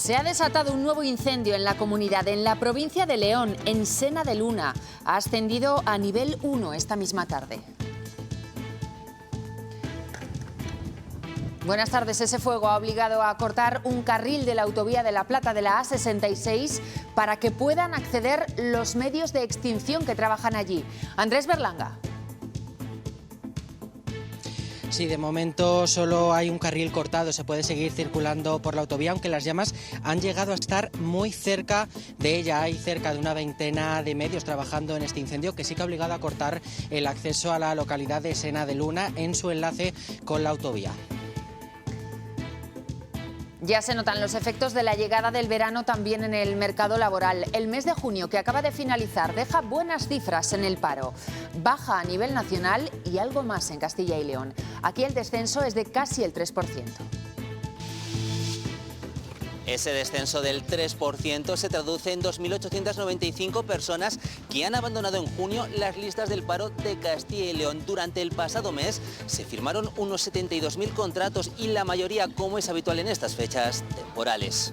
Se ha desatado un nuevo incendio en la comunidad, en la provincia de León, en Sena de Luna. Ha ascendido a nivel 1 esta misma tarde. Buenas tardes. Ese fuego ha obligado a cortar un carril de la autovía de La Plata de la A66 para que puedan acceder los medios de extinción que trabajan allí. Andrés Berlanga. Sí, de momento solo hay un carril cortado, se puede seguir circulando por la autovía, aunque las llamas han llegado a estar muy cerca de ella. Hay cerca de una veintena de medios trabajando en este incendio, que sí que ha obligado a cortar el acceso a la localidad de Sena de Luna en su enlace con la autovía. Ya se notan los efectos de la llegada del verano también en el mercado laboral. El mes de junio, que acaba de finalizar, deja buenas cifras en el paro. Baja a nivel nacional y algo más en Castilla y León. Aquí el descenso es de casi el 3%. Ese descenso del 3% se traduce en 2.895 personas que han abandonado en junio las listas del paro de Castilla y León. Durante el pasado mes se firmaron unos 72.000 contratos y la mayoría, como es habitual en estas fechas, temporales.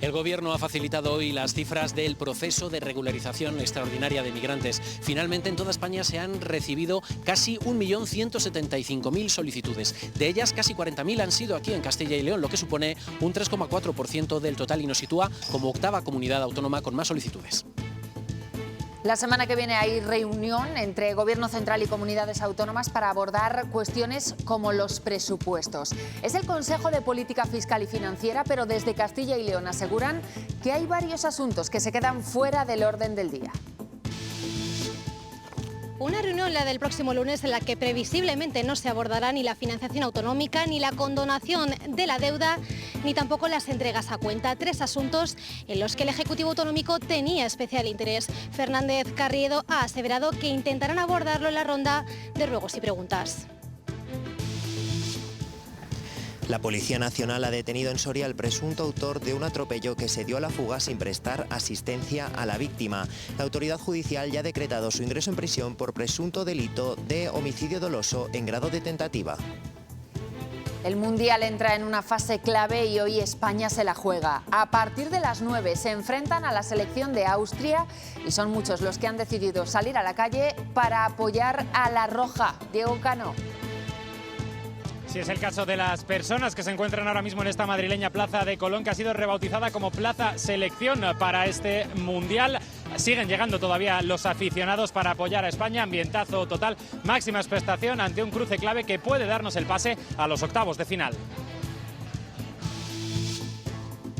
El Gobierno ha facilitado hoy las cifras del proceso de regularización extraordinaria de migrantes. Finalmente, en toda España se han recibido casi 1.175.000 solicitudes. De ellas, casi 40.000 han sido aquí en Castilla y León, lo que supone un 3,4% del total y nos sitúa como octava comunidad autónoma con más solicitudes. La semana que viene hay reunión entre Gobierno central y comunidades autónomas para abordar cuestiones como los presupuestos. Es el Consejo de Política Fiscal y Financiera, pero desde Castilla y León aseguran que hay varios asuntos que se quedan fuera del orden del día. Una reunión, la del próximo lunes, en la que previsiblemente no se abordará ni la financiación autonómica, ni la condonación de la deuda, ni tampoco las entregas a cuenta. Tres asuntos en los que el Ejecutivo autonómico tenía especial interés. Fernández Carriedo ha aseverado que intentarán abordarlo en la ronda de ruegos y preguntas. La Policía Nacional ha detenido en Soria al presunto autor de un atropello que se dio a la fuga sin prestar asistencia a la víctima. La autoridad judicial ya ha decretado su ingreso en prisión por presunto delito de homicidio doloso en grado de tentativa. El Mundial entra en una fase clave y hoy España se la juega. A partir de las 9 se enfrentan a la selección de Austria y son muchos los que han decidido salir a la calle para apoyar a la roja. Diego Cano. Sí, es el caso de las personas que se encuentran ahora mismo en esta madrileña Plaza de Colón, que ha sido rebautizada como Plaza Selección para este Mundial. Siguen llegando todavía los aficionados para apoyar a España. Ambientazo total, máxima expectación ante un cruce clave que puede darnos el pase a los octavos de final.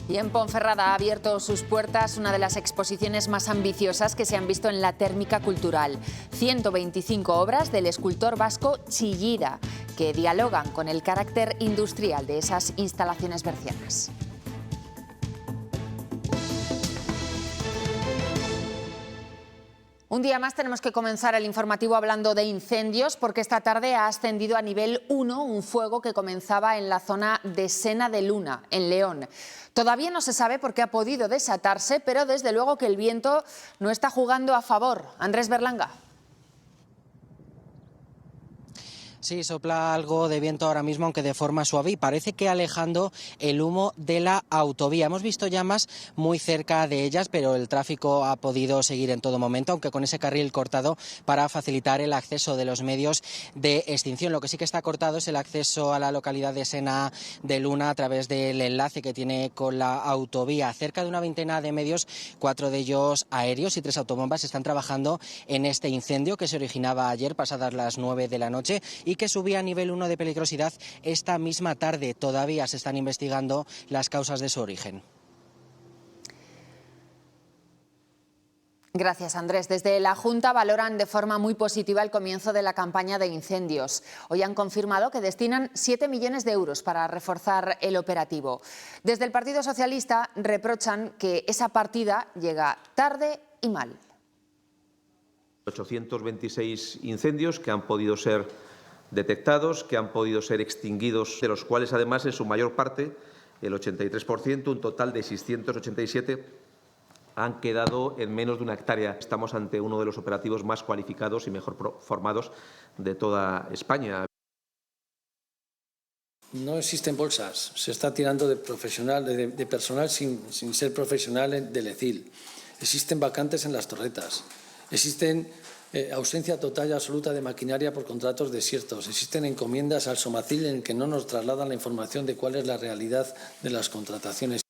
Y en Ponferrada ha abierto sus puertas una de las exposiciones más ambiciosas que se han visto en la térmica cultural. 125 obras del escultor vasco Chillida, que dialogan con el carácter industrial de esas instalaciones bercianas. Un día más tenemos que comenzar el informativo hablando de incendios, porque esta tarde ha ascendido a nivel 1 un fuego que comenzaba en la zona de Sena de Luna, en León. Todavía no se sabe por qué ha podido desatarse, pero desde luego que el viento no está jugando a favor. Andrés Berlanga. Sí, sopla algo de viento ahora mismo, aunque de forma suave, y parece que alejando el humo de la autovía. Hemos visto llamas muy cerca de ellas, pero el tráfico ha podido seguir en todo momento, aunque con ese carril cortado para facilitar el acceso de los medios de extinción. Lo que sí que está cortado es el acceso a la localidad de Sena de Luna a través del enlace que tiene con la autovía. Cerca de una veintena de medios, 4 de ellos aéreos y 3 autobombas, están trabajando en este incendio que se originaba ayer pasadas las 9 de la noche y que subía a nivel 1 de peligrosidad esta misma tarde. Todavía se están investigando las causas de su origen. Gracias, Andrés. Desde la Junta valoran de forma muy positiva el comienzo de la campaña de incendios. Hoy han confirmado que destinan 7 millones de euros para reforzar el operativo. Desde el Partido Socialista reprochan que esa partida llega tarde y mal. 826 incendios que han podido ser detectados, que han podido ser extinguidos, de los cuales además en su mayor parte, el 83%, un total de 687, han quedado en menos de 1 hectárea. Estamos ante uno de los operativos más cualificados y mejor formados de toda España. No existen bolsas, se está tirando de personal sin ser profesional del ECIL. Existen vacantes en las torretas, existen ausencia total y absoluta de maquinaria por contratos desiertos, existen encomiendas al Somacil en que no nos trasladan la información de cuál es la realidad de las contrataciones.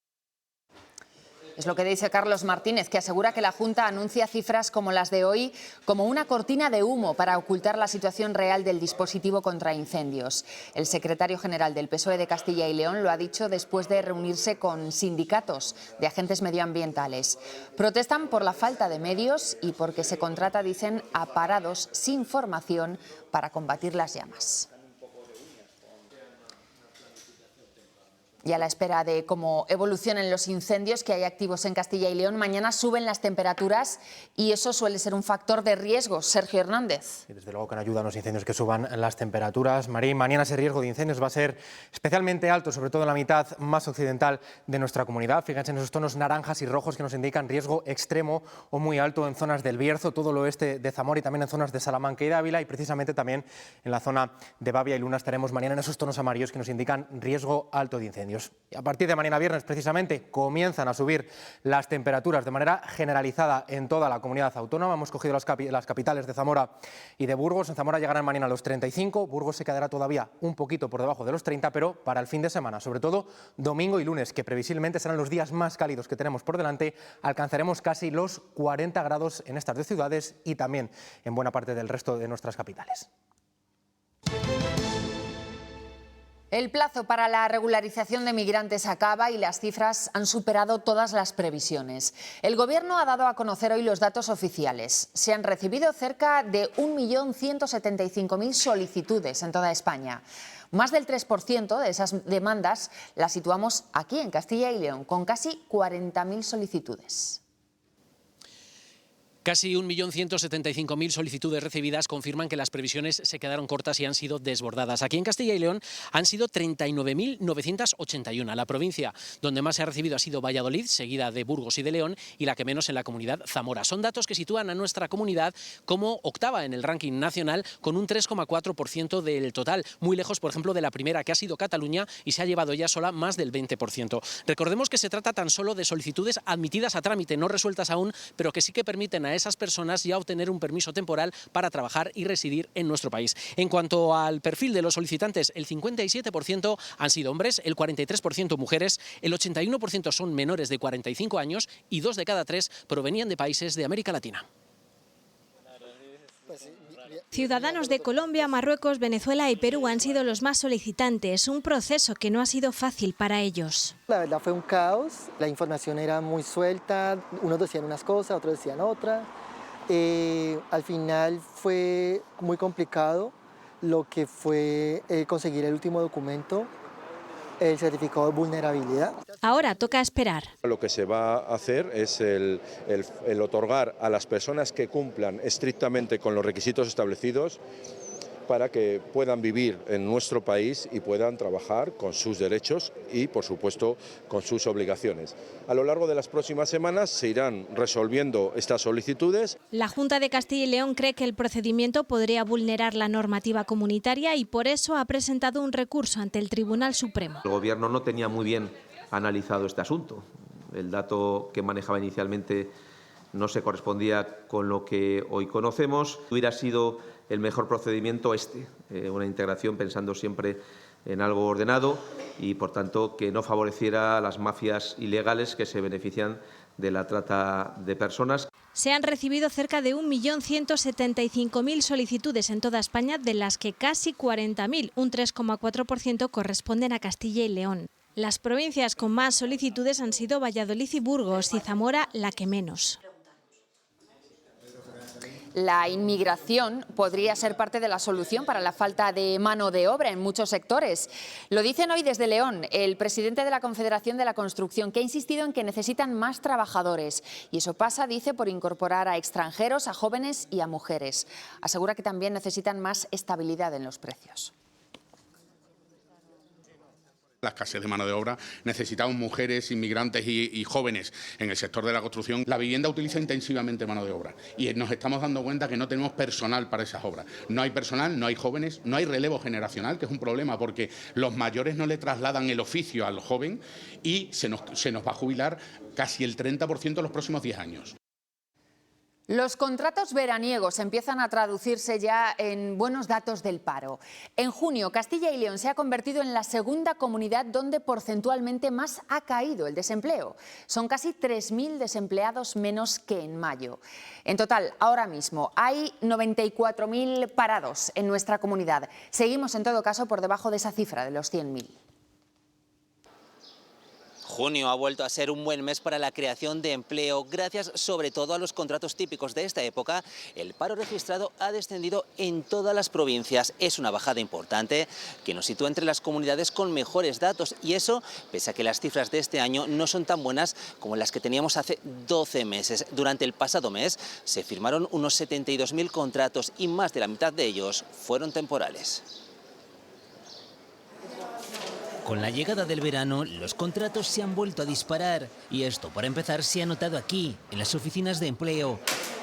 Es lo que dice Carlos Martínez, que asegura que la Junta anuncia cifras como las de hoy como una cortina de humo para ocultar la situación real del dispositivo contra incendios. El secretario general del PSOE de Castilla y León lo ha dicho después de reunirse con sindicatos de agentes medioambientales. Protestan por la falta de medios y porque se contrata, dicen, a parados sin formación para combatir las llamas. Y a la espera de cómo evolucionen los incendios que hay activos en Castilla y León, mañana suben las temperaturas y eso suele ser un factor de riesgo. Sergio Hernández. Y desde luego que no ayudan los incendios que suban las temperaturas. Marín, mañana ese riesgo de incendios va a ser especialmente alto, sobre todo en la mitad más occidental de nuestra comunidad. Fíjense en esos tonos naranjas y rojos que nos indican riesgo extremo o muy alto en zonas del Bierzo, todo el oeste de Zamora y también en zonas de Salamanca y de Ávila, y precisamente también en la zona de Bavia y Luna estaremos mañana en esos tonos amarillos que nos indican riesgo alto de incendios. Y a partir de mañana viernes, precisamente, comienzan a subir las temperaturas de manera generalizada en toda la comunidad autónoma. Hemos cogido las capitales de Zamora y de Burgos. En Zamora llegarán mañana a los 35, Burgos se quedará todavía un poquito por debajo de los 30, pero para el fin de semana, sobre todo domingo y lunes, que previsiblemente serán los días más cálidos que tenemos por delante, alcanzaremos casi los 40 grados en estas dos ciudades y también en buena parte del resto de nuestras capitales. El plazo para la regularización de migrantes acaba y las cifras han superado todas las previsiones. El Gobierno ha dado a conocer hoy los datos oficiales. Se han recibido cerca de 1.175.000 solicitudes en toda España. Más del 3% de esas demandas las situamos aquí en Castilla y León, con casi 40.000 solicitudes. Casi 1.175.000 solicitudes recibidas confirman que las previsiones se quedaron cortas y han sido desbordadas. Aquí en Castilla y León han sido 39.981. La provincia donde más se ha recibido ha sido Valladolid, seguida de Burgos y de León, y la que menos en la comunidad Zamora. Son datos que sitúan a nuestra comunidad como octava en el ranking nacional, con un 3,4% del total. Muy lejos, por ejemplo, de la primera, que ha sido Cataluña, y se ha llevado ya sola más del 20%. Recordemos que se trata tan solo de solicitudes admitidas a trámite, no resueltas aún, pero que sí que permiten a esas personas ya obtener un permiso temporal para trabajar y residir en nuestro país. En cuanto al perfil de los solicitantes, el 57% han sido hombres, el 43% mujeres, el 81% son menores de 45 años y 2 de cada 3 provenían de países de América Latina. Ciudadanos de Colombia, Marruecos, Venezuela y Perú han sido los más solicitantes, un proceso que no ha sido fácil para ellos. La verdad fue un caos, la información era muy suelta, unos decían unas cosas, otros decían otras. Al final fue muy complicado lo que fue conseguir el último documento, el certificado de vulnerabilidad. Ahora toca esperar. Lo que se va a hacer es el otorgar a las personas que cumplan estrictamente con los requisitos establecidos para que puedan vivir en nuestro país y puedan trabajar con sus derechos y, por supuesto, con sus obligaciones. A lo largo de las próximas semanas se irán resolviendo estas solicitudes. La Junta de Castilla y León cree que el procedimiento podría vulnerar la normativa comunitaria y por eso ha presentado un recurso ante el Tribunal Supremo. El Gobierno no tenía muy bien analizado este asunto. El dato que manejaba inicialmente no se correspondía con lo que hoy conocemos. Hubiera sido el mejor procedimiento una integración pensando siempre en algo ordenado y, por tanto, que no favoreciera a las mafias ilegales que se benefician de la trata de personas. Se han recibido cerca de 1.175.000 solicitudes en toda España, de las que casi 40.000, un 3,4%, corresponden a Castilla y León. Las provincias con más solicitudes han sido Valladolid y Burgos, y Zamora la que menos. La inmigración podría ser parte de la solución para la falta de mano de obra en muchos sectores. Lo dicen hoy desde León el presidente de la Confederación de la Construcción, que ha insistido en que necesitan más trabajadores. Y eso pasa, dice, por incorporar a extranjeros, a jóvenes y a mujeres. Asegura que también necesitan más estabilidad en los precios. La escasez de mano de obra, necesitamos mujeres, inmigrantes y jóvenes en el sector de la construcción. La vivienda utiliza intensivamente mano de obra y nos estamos dando cuenta que no tenemos personal para esas obras. No hay personal, no hay jóvenes, no hay relevo generacional, que es un problema porque los mayores no le trasladan el oficio al joven y se nos va a jubilar casi el 30% en los próximos 10 años. Los contratos veraniegos empiezan a traducirse ya en buenos datos del paro. En junio, Castilla y León se ha convertido en la segunda comunidad donde porcentualmente más ha caído el desempleo. Son casi 3.000 desempleados menos que en mayo. En total, ahora mismo hay 94.000 parados en nuestra comunidad. Seguimos, en todo caso, por debajo de esa cifra de los 100.000. Junio ha vuelto a ser un buen mes para la creación de empleo. Gracias sobre todo a los contratos típicos de esta época, el paro registrado ha descendido en todas las provincias. Es una bajada importante que nos sitúa entre las comunidades con mejores datos, y eso pese a que las cifras de este año no son tan buenas como las que teníamos hace 12 meses. Durante el pasado mes se firmaron unos 72.000 contratos y más de la mitad de ellos fueron temporales. Con la llegada del verano, los contratos se han vuelto a disparar, y esto, para empezar, se ha notado aquí, en las oficinas de empleo.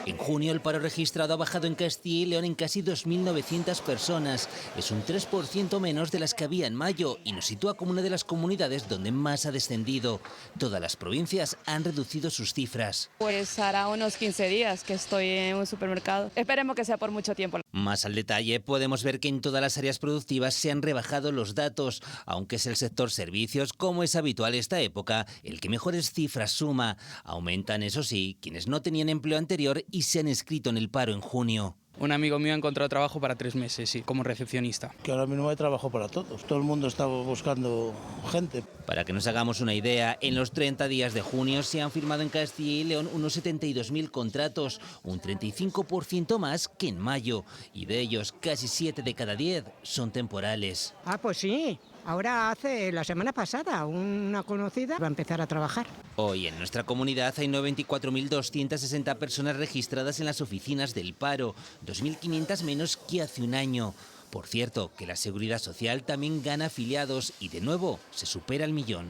En junio el paro registrado ha bajado en Castilla y León en casi 2.900 personas. Es un 3% menos de las que había en mayo y nos sitúa como una de las comunidades donde más ha descendido. Todas las provincias han reducido sus cifras. Pues hará unos 15 días que estoy en un supermercado. Esperemos que sea por mucho tiempo. Más al detalle, podemos ver que en todas las áreas productivas se han rebajado los datos, aunque es el sector servicios, como es habitual esta época, el que mejores cifras suma. Aumentan, eso sí, quienes no tenían empleo anterior y se han inscrito en el paro en junio. Un amigo mío ha encontrado trabajo para 3 meses, sí, como recepcionista. Que ahora mismo hay trabajo para todos. Todo el mundo está buscando gente. Para que nos hagamos una idea, en los 30 días de junio se han firmado en Castilla y León unos 72.000 contratos, un 35% más que en mayo. Y de ellos, casi 7 de cada 10 son temporales. Ah, pues sí. Ahora hace la semana pasada una conocida va a empezar a trabajar. Hoy en nuestra comunidad hay 94.260 personas registradas en las oficinas del paro, 2.500 menos que hace un año. Por cierto, que la Seguridad Social también gana afiliados y de nuevo se supera el 1.000.000.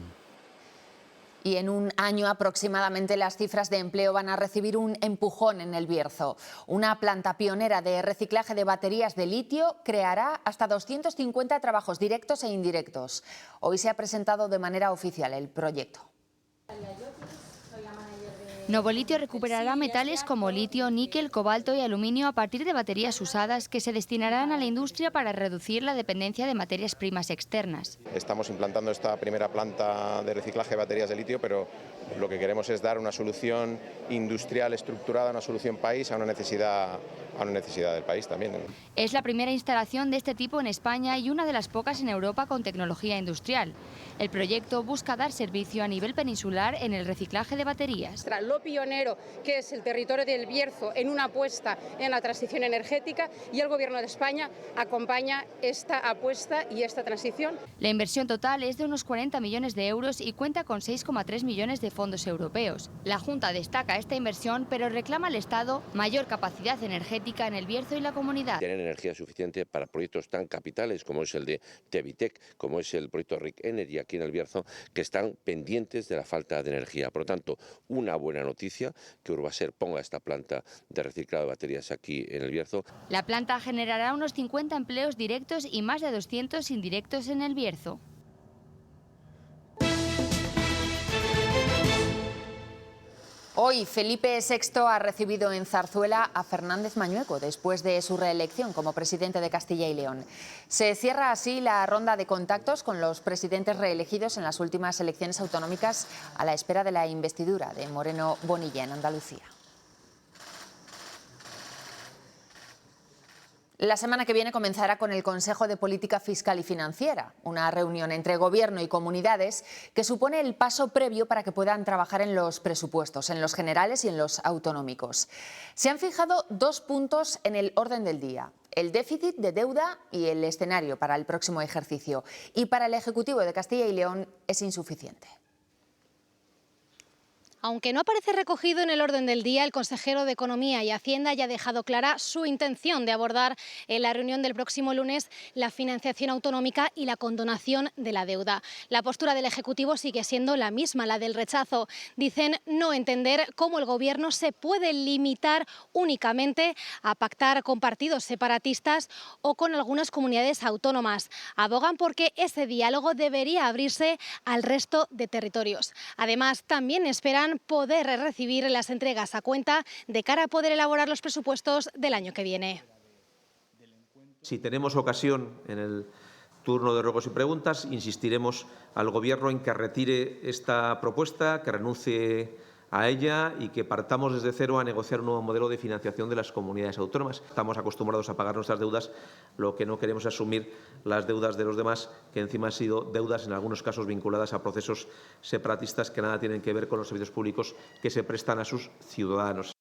Y en un año aproximadamente las cifras de empleo van a recibir un empujón en El Bierzo. Una planta pionera de reciclaje de baterías de litio creará hasta 250 trabajos directos e indirectos. Hoy se ha presentado de manera oficial el proyecto. Novolitio recuperará metales como litio, níquel, cobalto y aluminio a partir de baterías usadas que se destinarán a la industria para reducir la dependencia de materias primas externas. Estamos implantando esta primera planta de reciclaje de baterías de litio, pero lo que queremos es dar una solución industrial estructurada, una solución país a una necesidad del país también. Es la primera instalación de este tipo en España y una de las pocas en Europa con tecnología industrial. El proyecto busca dar servicio a nivel peninsular en el reciclaje de baterías. Lo pionero que es el territorio del Bierzo en una apuesta en la transición energética, y el Gobierno de España acompaña esta apuesta y esta transición. La inversión total es de unos 40 millones de euros y cuenta con 6,3 millones de fondos europeos. La Junta destaca esta inversión, pero reclama al Estado mayor capacidad energética en el Bierzo y la comunidad. Tener energía suficiente para proyectos tan capitales como es el de Tevitec, como es el proyecto Rick Energy aquí en el Bierzo, que están pendientes de la falta de energía. Por lo tanto, una buena noticia que Urbaser ponga esta planta de reciclado de baterías aquí en el Bierzo. La planta generará unos 50 empleos directos y más de 200 indirectos en el Bierzo. Hoy Felipe VI ha recibido en Zarzuela a Fernández Mañueco después de su reelección como presidente de Castilla y León. Se cierra así la ronda de contactos con los presidentes reelegidos en las últimas elecciones autonómicas a la espera de la investidura de Moreno Bonilla en Andalucía. La semana que viene comenzará con el Consejo de Política Fiscal y Financiera, una reunión entre Gobierno y comunidades que supone el paso previo para que puedan trabajar en los presupuestos, en los generales y en los autonómicos. Se han fijado 2 puntos en el orden del día: el déficit de deuda y el escenario para el próximo ejercicio. Y para el Ejecutivo de Castilla y León es insuficiente. Aunque no aparece recogido en el orden del día, el consejero de Economía y Hacienda ya ha dejado clara su intención de abordar en la reunión del próximo lunes la financiación autonómica y la condonación de la deuda. La postura del Ejecutivo sigue siendo la misma, la del rechazo. Dicen no entender cómo el Gobierno se puede limitar únicamente a pactar con partidos separatistas o con algunas comunidades autónomas. Abogan porque ese diálogo debería abrirse al resto de territorios. Además, también esperan poder recibir las entregas a cuenta de cara a poder elaborar los presupuestos del año que viene. Si tenemos ocasión en el turno de ruegos y preguntas, insistiremos al Gobierno en que retire esta propuesta, que renuncie a ella y que partamos desde cero a negociar un nuevo modelo de financiación de las comunidades autónomas. Estamos acostumbrados a pagar nuestras deudas, lo que no queremos es asumir las deudas de los demás, que encima han sido deudas en algunos casos vinculadas a procesos separatistas que nada tienen que ver con los servicios públicos que se prestan a sus ciudadanos.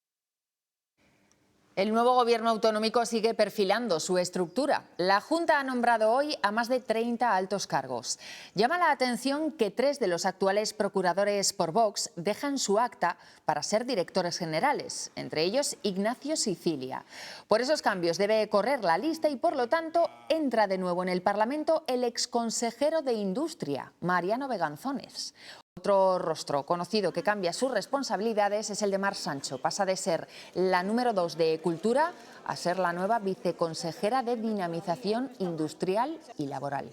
El nuevo gobierno autonómico sigue perfilando su estructura. La Junta ha nombrado hoy a más de 30 altos cargos. Llama la atención que 3 de los actuales procuradores por Vox dejan su acta para ser directores generales, entre ellos Ignacio Sicilia. Por esos cambios debe correr la lista y, por lo tanto, entra de nuevo en el Parlamento el exconsejero de Industria, Mariano Beganzones. Otro rostro conocido que cambia sus responsabilidades es el de Mar Sancho. Pasa de ser la número 2 de Cultura a ser la nueva viceconsejera de Dinamización Industrial y Laboral.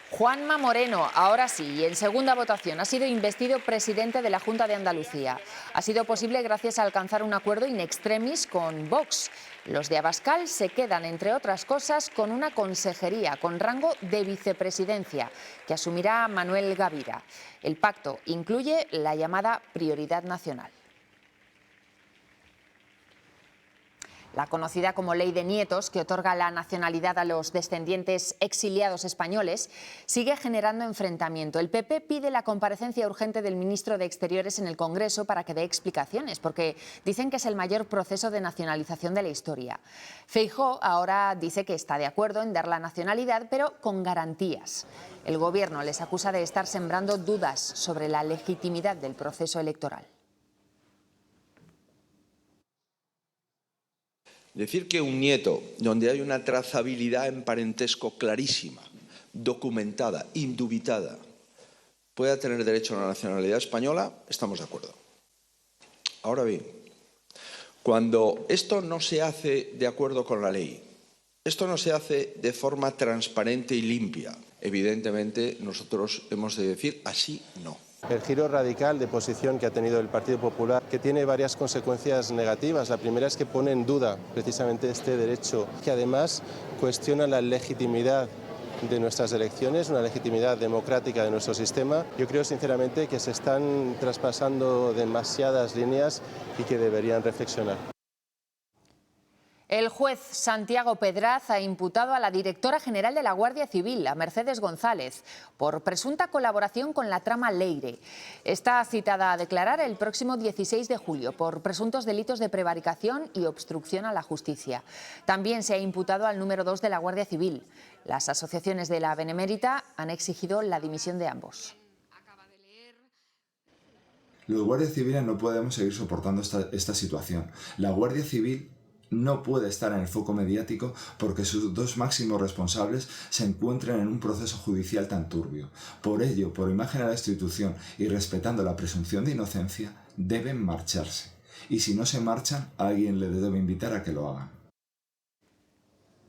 Juanma Moreno, ahora sí, y en segunda votación, ha sido investido presidente de la Junta de Andalucía. Ha sido posible gracias a alcanzar un acuerdo in extremis con Vox. Los de Abascal se quedan, entre otras cosas, con una consejería con rango de vicepresidencia que asumirá Manuel Gavira. El pacto incluye la llamada prioridad nacional. La conocida como Ley de Nietos, que otorga la nacionalidad a los descendientes exiliados españoles, sigue generando enfrentamiento. El PP pide la comparecencia urgente del ministro de Exteriores en el Congreso para que dé explicaciones, porque dicen que es el mayor proceso de nacionalización de la historia. Feijóo ahora dice que está de acuerdo en dar la nacionalidad, pero con garantías. El Gobierno les acusa de estar sembrando dudas sobre la legitimidad del proceso electoral. Decir que un nieto, donde hay una trazabilidad en parentesco clarísima, documentada, indubitada, pueda tener derecho a la nacionalidad española, estamos de acuerdo. Ahora bien, cuando esto no se hace de acuerdo con la ley, esto no se hace de forma transparente y limpia, evidentemente nosotros hemos de decir así no. El giro radical de posición que ha tenido el Partido Popular, que tiene varias consecuencias negativas. La primera es que pone en duda precisamente este derecho, que además cuestiona la legitimidad de nuestras elecciones, una legitimidad democrática de nuestro sistema. Yo creo sinceramente que se están traspasando demasiadas líneas y que deberían reflexionar. El juez Santiago Pedraz ha imputado a la directora general de la Guardia Civil, a Mercedes González, por presunta colaboración con la trama Leire. Está citada a declarar el próximo 16 de julio por presuntos delitos de prevaricación y obstrucción a la justicia. También se ha imputado al número 2 de la Guardia Civil. Las asociaciones de la Benemérita han exigido la dimisión de ambos. Los guardias civiles no podemos seguir soportando esta situación. La Guardia Civil no puede estar en el foco mediático porque sus 2 máximos responsables se encuentran en un proceso judicial tan turbio. Por ello, por imagen a la institución y respetando la presunción de inocencia, deben marcharse. Y si no se marchan, alguien les debe invitar a que lo hagan.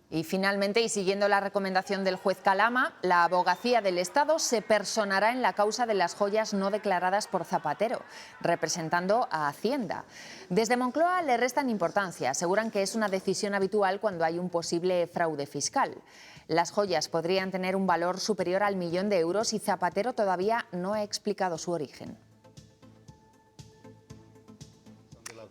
Y finalmente, y siguiendo la recomendación del juez Calama, la Abogacía del Estado se personará en la causa de las joyas no declaradas por Zapatero, representando a Hacienda. Desde Moncloa le restan importancia, aseguran que es una decisión habitual cuando hay un posible fraude fiscal. Las joyas podrían tener un valor superior al 1 millón de euros y Zapatero todavía no ha explicado su origen.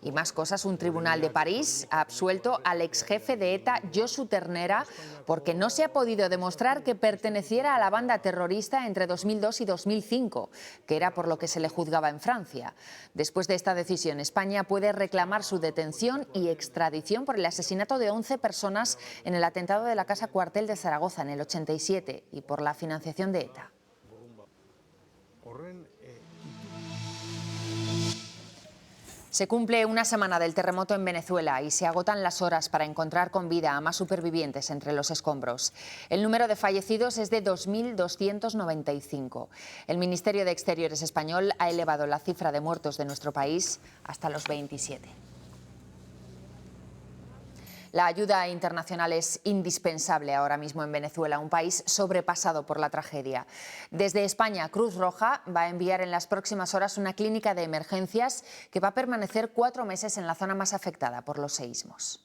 Y más cosas, un tribunal de París ha absuelto al exjefe de ETA, Josu Ternera, porque no se ha podido demostrar que perteneciera a la banda terrorista entre 2002 y 2005, que era por lo que se le juzgaba en Francia. Después de esta decisión, España puede reclamar su detención y extradición por el asesinato de 11 personas en el atentado de la Casa Cuartel de Zaragoza en el 87 y por la financiación de ETA. corren. Se cumple una semana del terremoto en Venezuela y se agotan las horas para encontrar con vida a más supervivientes entre los escombros. El número de fallecidos es de 2.295. El Ministerio de Exteriores español ha elevado la cifra de muertos de nuestro país hasta los 27. La ayuda internacional es indispensable ahora mismo en Venezuela, un país sobrepasado por la tragedia. Desde España, Cruz Roja va a enviar en las próximas horas una clínica de emergencias que va a permanecer 4 meses en la zona más afectada por los seísmos.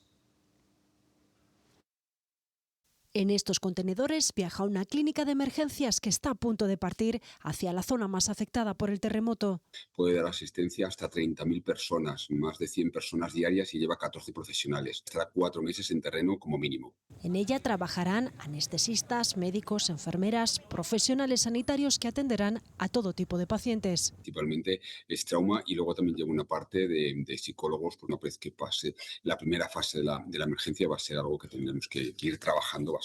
En estos contenedores viaja una clínica de emergencias que está a punto de partir hacia la zona más afectada por el terremoto. Puede dar asistencia hasta 30.000 personas, más de 100 personas diarias y lleva 14 profesionales. Estará 4 meses en terreno como mínimo. En ella trabajarán anestesistas, médicos, enfermeras, profesionales sanitarios que atenderán a todo tipo de pacientes. Principalmente es trauma y luego también lleva una parte de psicólogos, pues una vez que pase la primera fase de la emergencia va a ser algo que tendremos que ir trabajando bastante.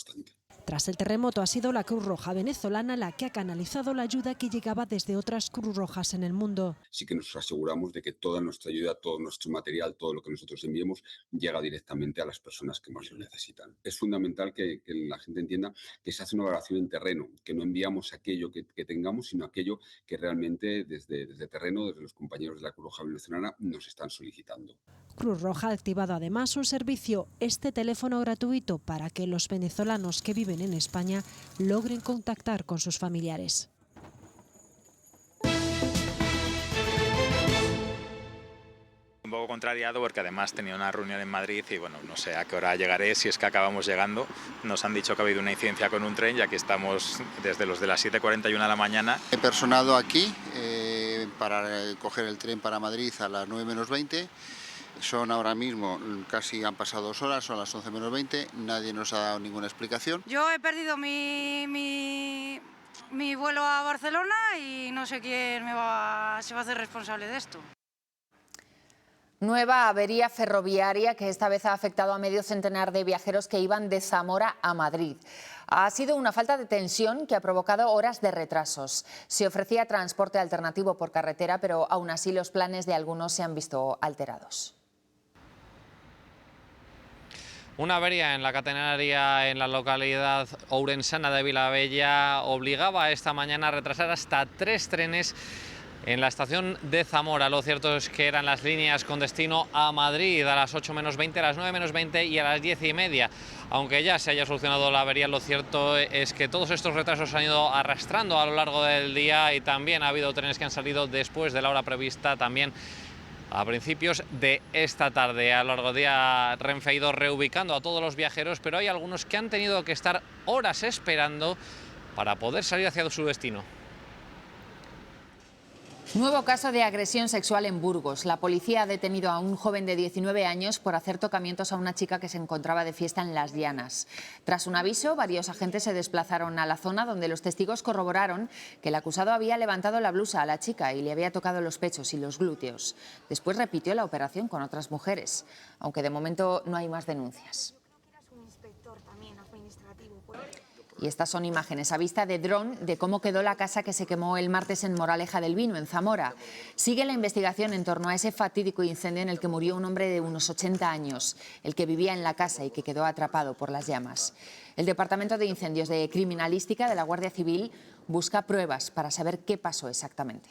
Tras el terremoto ha sido la Cruz Roja venezolana la que ha canalizado la ayuda que llegaba desde otras Cruz Rojas en el mundo. Sí que nos aseguramos de que toda nuestra ayuda, todo nuestro material, todo lo que nosotros enviemos llega directamente a las personas que más lo necesitan. Es fundamental que la gente entienda que se hace una valoración en terreno, que no enviamos aquello que tengamos, sino aquello que realmente desde terreno, desde los compañeros de la Cruz Roja venezolana, nos están solicitando. Cruz Roja ha activado además un servicio, este teléfono gratuito, para que los venezolanos que viven en España logren contactar con sus familiares. Un poco contrariado porque además tenía una reunión en Madrid y bueno, no sé a qué hora llegaré, si es que acabamos llegando. Nos han dicho que ha habido una incidencia con un tren, ya que estamos desde los de las 7:41 de la mañana. He personado aquí para coger el tren para Madrid a las 9 menos 20. Son ahora mismo, casi han pasado 2 horas, son las 11 menos 20, nadie nos ha dado ninguna explicación. Yo he perdido mi vuelo a Barcelona y no sé quién se va a hacer responsable de esto. Nueva avería ferroviaria que esta vez ha afectado a medio centenar de viajeros que iban de Zamora a Madrid. Ha sido una falta de tensión que ha provocado horas de retrasos. Se ofrecía transporte alternativo por carretera, pero aún así los planes de algunos se han visto alterados. Una avería en la catenaria en la localidad ourensana de Vilabella obligaba esta mañana a retrasar hasta 3 trenes en la estación de Zamora. Lo cierto es que eran las líneas con destino a Madrid a las 8 menos 20, a las 9 menos 20 y a las 10:30. Aunque ya se haya solucionado la avería, lo cierto es que todos estos retrasos se han ido arrastrando a lo largo del día y también ha habido trenes que han salido después de la hora prevista, también a principios de esta tarde. A lo largo del día Renfe ha ido reubicando a todos los viajeros, pero hay algunos que han tenido que estar horas esperando para poder salir hacia su destino. Nuevo caso de agresión sexual en Burgos. La policía ha detenido a un joven de 19 años por hacer tocamientos a una chica que se encontraba de fiesta en Las Llanas. Tras un aviso, varios agentes se desplazaron a la zona donde los testigos corroboraron que el acusado había levantado la blusa a la chica y le había tocado los pechos y los glúteos. Después repitió la operación con otras mujeres, aunque de momento no hay más denuncias. Y estas son imágenes a vista de dron de cómo quedó la casa que se quemó el martes en Moraleja del Vino, en Zamora. Sigue la investigación en torno a ese fatídico incendio en el que murió un hombre de unos 80 años, el que vivía en la casa y que quedó atrapado por las llamas. El Departamento de Incendios de Criminalística de la Guardia Civil busca pruebas para saber qué pasó exactamente.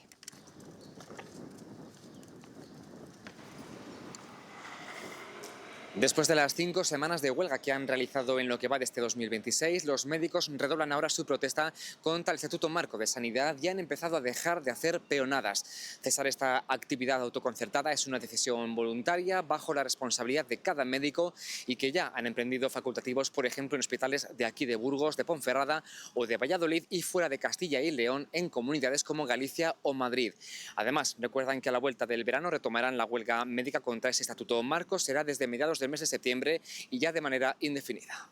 Después de las 5 semanas de huelga que han realizado en lo que va de este 2026, los médicos redoblan ahora su protesta contra el Estatuto Marco de Sanidad y han empezado a dejar de hacer peonadas. Cesar esta actividad autoconcertada es una decisión voluntaria bajo la responsabilidad de cada médico y que ya han emprendido facultativos, por ejemplo, en hospitales de aquí de Burgos, de Ponferrada o de Valladolid y fuera de Castilla y León en comunidades como Galicia o Madrid. Además, recuerdan que a la vuelta del verano retomarán la huelga médica contra ese Estatuto Marco. Será desde mediados del mes de septiembre y ya de manera indefinida.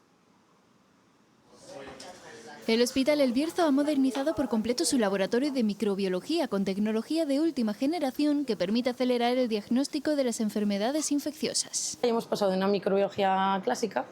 El Hospital El Bierzo ha modernizado por completo su laboratorio de microbiología con tecnología de última generación que permite acelerar el diagnóstico de las enfermedades infecciosas. Hemos pasado de una microbiología clásica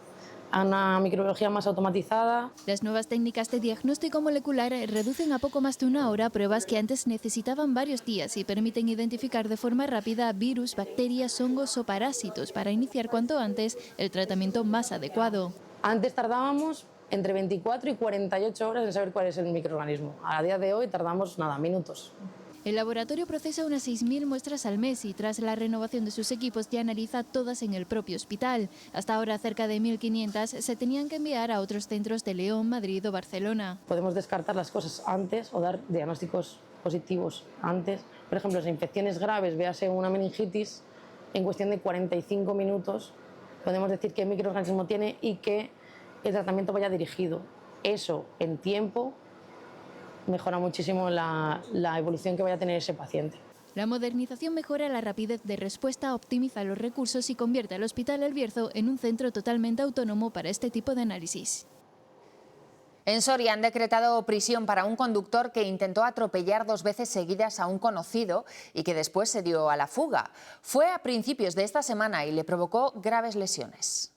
a una microbiología más automatizada. Las nuevas técnicas de diagnóstico molecular reducen a poco más de una hora pruebas que antes necesitaban varios días y permiten identificar de forma rápida virus, bacterias, hongos o parásitos para iniciar cuanto antes el tratamiento más adecuado. Antes tardábamos entre 24 y 48 horas en saber cuál es el microorganismo. A día de hoy tardamos minutos. El laboratorio procesa unas 6.000 muestras al mes y tras la renovación de sus equipos ya analiza todas en el propio hospital. Hasta ahora cerca de 1.500 se tenían que enviar a otros centros de León, Madrid o Barcelona. Podemos descartar las cosas antes o dar diagnósticos positivos antes. Por ejemplo, las infecciones graves, véase una meningitis, en cuestión de 45 minutos podemos decir qué microorganismo tiene y que el tratamiento vaya dirigido. Eso en tiempo mejora muchísimo la evolución que vaya a tener ese paciente. La modernización mejora la rapidez de respuesta, optimiza los recursos y convierte al Hospital El Bierzo en un centro totalmente autónomo para este tipo de análisis. En Soria han decretado prisión para un conductor que intentó atropellar 2 veces seguidas a un conocido y que después se dio a la fuga. Fue a principios de esta semana y le provocó graves lesiones.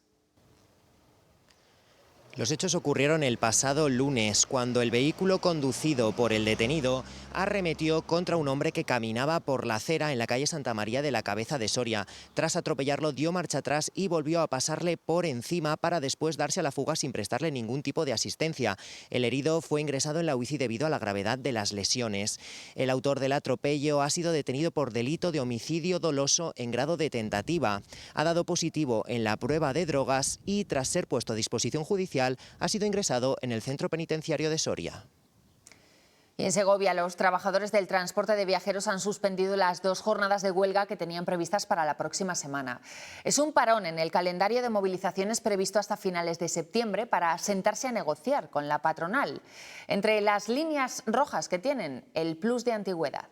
Los hechos ocurrieron el pasado lunes, cuando el vehículo conducido por el detenido arremetió contra un hombre que caminaba por la acera en la calle Santa María de la Cabeza de Soria. Tras atropellarlo, dio marcha atrás y volvió a pasarle por encima para después darse a la fuga sin prestarle ningún tipo de asistencia. El herido fue ingresado en la UCI debido a la gravedad de las lesiones. El autor del atropello ha sido detenido por delito de homicidio doloso en grado de tentativa. Ha dado positivo en la prueba de drogas y, tras ser puesto a disposición judicial, ha sido ingresado en el centro penitenciario de Soria. Y en Segovia, los trabajadores del transporte de viajeros han suspendido las 2 jornadas de huelga que tenían previstas para la próxima semana. Es un parón en el calendario de movilizaciones previsto hasta finales de septiembre para sentarse a negociar con la patronal. Entre las líneas rojas que tienen, el plus de antigüedad.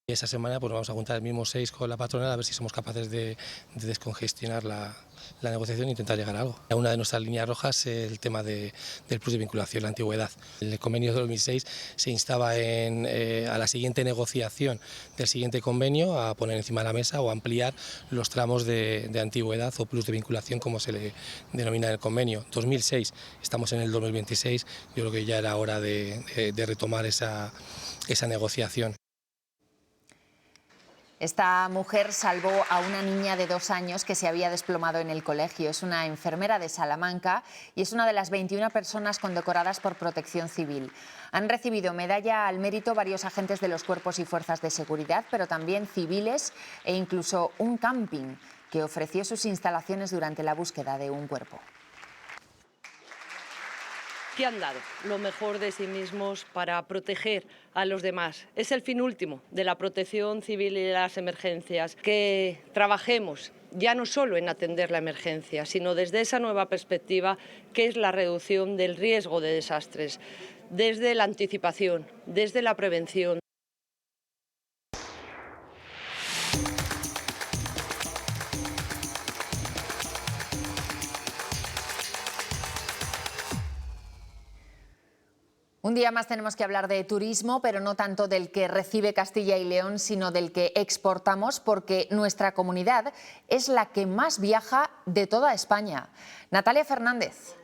Esa semana pues vamos a juntar el mismo 6 con la patronal a ver si somos capaces de descongestionar la negociación e intentar llegar a algo. Una de nuestras líneas rojas es el tema del plus de vinculación, la antigüedad. El convenio de 2006 se instaba a la siguiente negociación del siguiente convenio a poner encima de la mesa o ampliar los tramos de antigüedad o plus de vinculación, como se le denomina en el convenio. 2006, estamos en el 2026, yo creo que ya era hora de retomar esa negociación. Esta mujer salvó a una niña de 2 años que se había desplomado en el colegio. Es una enfermera de Salamanca y es una de las 21 personas condecoradas por Protección Civil. Han recibido medalla al mérito varios agentes de los cuerpos y fuerzas de seguridad, pero también civiles e incluso un camping que ofreció sus instalaciones durante la búsqueda de un cuerpo. Que han dado lo mejor de sí mismos para proteger a los demás. Es el fin último de la protección civil y de las emergencias, que trabajemos ya no solo en atender la emergencia, sino desde esa nueva perspectiva que es la reducción del riesgo de desastres, desde la anticipación, desde la prevención. Un día más tenemos que hablar de turismo, pero no tanto del que recibe Castilla y León, sino del que exportamos, porque nuestra comunidad es la que más viaja de toda España. Natalia Fernández.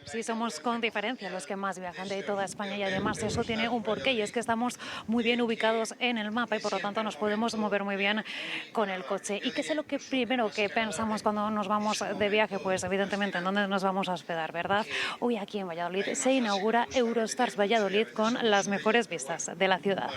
Sí, somos con diferencia los que más viajan de toda España y además eso tiene un porqué y es que estamos muy bien ubicados en el mapa y por lo tanto nos podemos mover muy bien con el coche. ¿Y qué es lo que primero que pensamos cuando nos vamos de viaje? Pues evidentemente en dónde nos vamos a hospedar, ¿verdad? Hoy aquí en Valladolid se inaugura Eurostars Valladolid con las mejores vistas de la ciudad.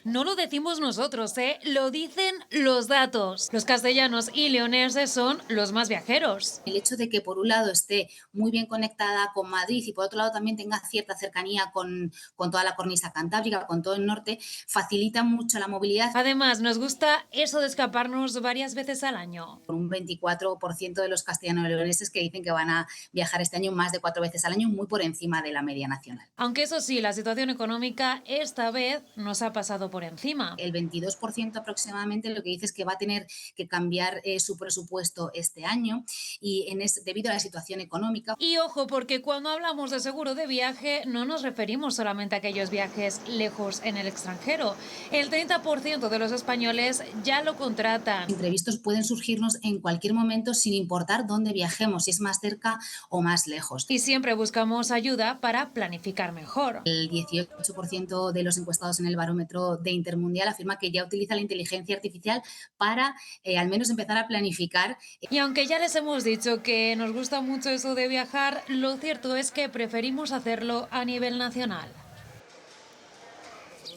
No lo decimos nosotros, lo dicen los datos. Los castellanos y leoneses son los más viajeros. El hecho de que por un lado esté muy bien conectada con Madrid y por otro lado también tenga cierta cercanía con toda la cornisa cantábrica, con todo el norte, facilita mucho la movilidad. Además, nos gusta eso de escaparnos varias veces al año. Un 24% de los castellanos y leoneses que dicen que van a viajar este año más de 4 veces al año, muy por encima de la media nacional. Aunque eso sí, la situación económica esta vez nos ha pasado por encima. El 22% aproximadamente lo que dice es que va a tener que cambiar su presupuesto este año y debido a la situación económica. Y ojo, porque cuando hablamos de seguro de viaje no nos referimos solamente a aquellos viajes lejos en el extranjero. El 30% de los españoles ya lo contratan. Imprevistos pueden surgirnos en cualquier momento sin importar dónde viajemos, si es más cerca o más lejos. Y siempre buscamos ayuda para planificar mejor. El 18% de los encuestados en el barómetro de Intermundial afirma que ya utiliza la inteligencia artificial para al menos empezar a planificar. Y aunque ya les hemos dicho que nos gusta mucho eso de viajar, lo cierto es que preferimos hacerlo a nivel nacional.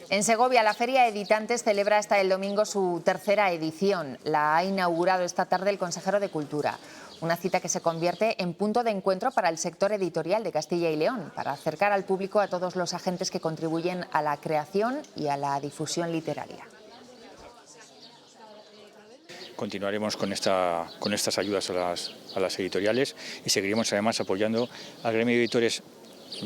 En Segovia, la Feria Editantes celebra hasta el domingo su tercera edición. La ha inaugurado esta tarde el consejero de Cultura. Una cita que se convierte en punto de encuentro para el sector editorial de Castilla y León, para acercar al público a todos los agentes que contribuyen a la creación y a la difusión literaria. Continuaremos con estas ayudas a las editoriales y seguiremos además apoyando al gremio de editores,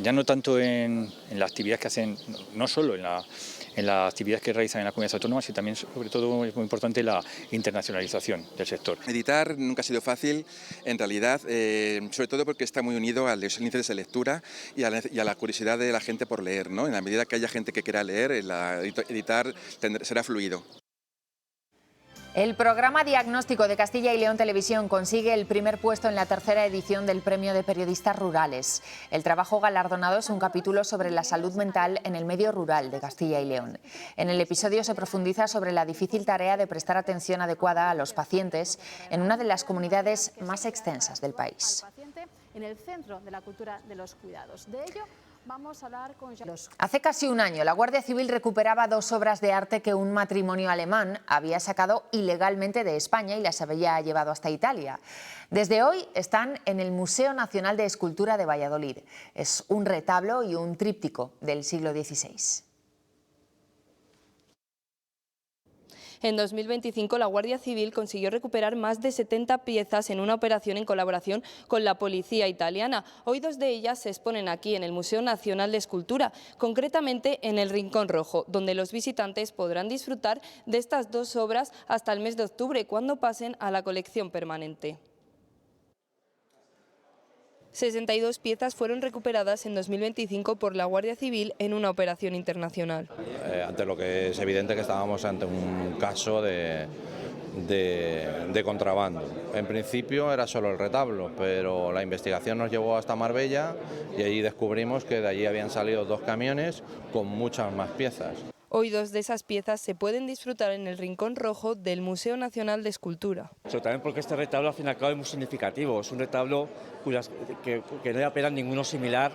ya no tanto en la actividad que hacen, no solo en la actividad que realizan en la comunidad autónoma, sino también, sobre todo, es muy importante la internacionalización del sector. Editar nunca ha sido fácil, en realidad, sobre todo porque está muy unido a los índices de lectura y a la curiosidad de la gente por leer, ¿no? En la medida que haya gente que quiera leer, editar será fluido. El programa Diagnóstico de Castilla y León Televisión consigue el primer puesto en la tercera edición del Premio de Periodistas Rurales. El trabajo galardonado es un capítulo sobre la salud mental en el medio rural de Castilla y León. En el episodio se profundiza sobre la difícil tarea de prestar atención adecuada a los pacientes en una de las comunidades más extensas del país. En el centro de la cultura de los cuidados. De ello vamos a hablar con... Hace casi un año, la Guardia Civil recuperaba 2 obras de arte que un matrimonio alemán había sacado ilegalmente de España y las había llevado hasta Italia. Desde hoy están en el Museo Nacional de Escultura de Valladolid. Es un retablo y un tríptico del siglo XVI. En 2025, la Guardia Civil consiguió recuperar más de 70 piezas en una operación en colaboración con la policía italiana. Hoy 2 de ellas se exponen aquí en el Museo Nacional de Escultura, concretamente en el Rincón Rojo, donde los visitantes podrán disfrutar de estas 2 obras hasta el mes de octubre, cuando pasen a la colección permanente. 62 piezas fueron recuperadas en 2025 por la Guardia Civil en una operación internacional. Ante lo que es evidente que estábamos ante un caso de contrabando. En principio era solo el retablo, pero la investigación nos llevó hasta Marbella y allí descubrimos que de allí habían salido 2 camiones con muchas más piezas. Hoy 2 de esas piezas se pueden disfrutar en el Rincón Rojo del Museo Nacional de Escultura. Pero también porque este retablo al fin y al cabo es muy significativo, es un retablo que no hay apenas ninguno similar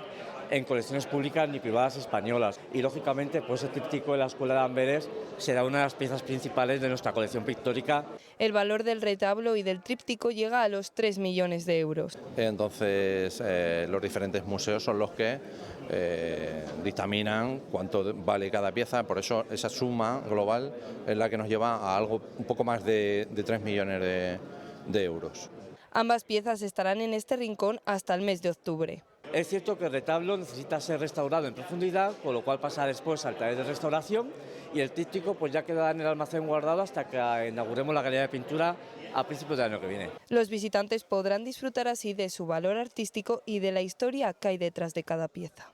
en colecciones públicas ni privadas españolas y lógicamente pues el tríptico de la Escuela de Amberes será una de las piezas principales de nuestra colección pictórica. El valor del retablo y del tríptico llega a los 3 millones de euros. Entonces los diferentes museos son los que dictaminan cuánto vale cada pieza, por eso esa suma global es la que nos lleva a algo un poco más de 3 millones de euros. Ambas piezas estarán en este rincón hasta el mes de octubre. Es cierto que el retablo necesita ser restaurado en profundidad, con lo cual pasa después al taller de restauración y el tríptico pues ya quedará en el almacén guardado hasta que inauguremos la galería de pintura a principios del año que viene. Los visitantes podrán disfrutar así de su valor artístico y de la historia que hay detrás de cada pieza.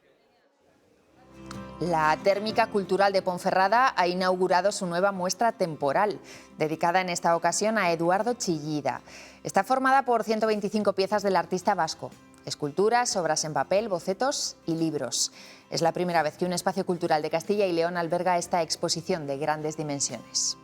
La Térmica Cultural de Ponferrada ha inaugurado su nueva muestra temporal, dedicada en esta ocasión a Eduardo Chillida. Está formada por 125 piezas del artista vasco, esculturas, obras en papel, bocetos y libros. Es la primera vez que un espacio cultural de Castilla y León alberga esta exposición de grandes dimensiones.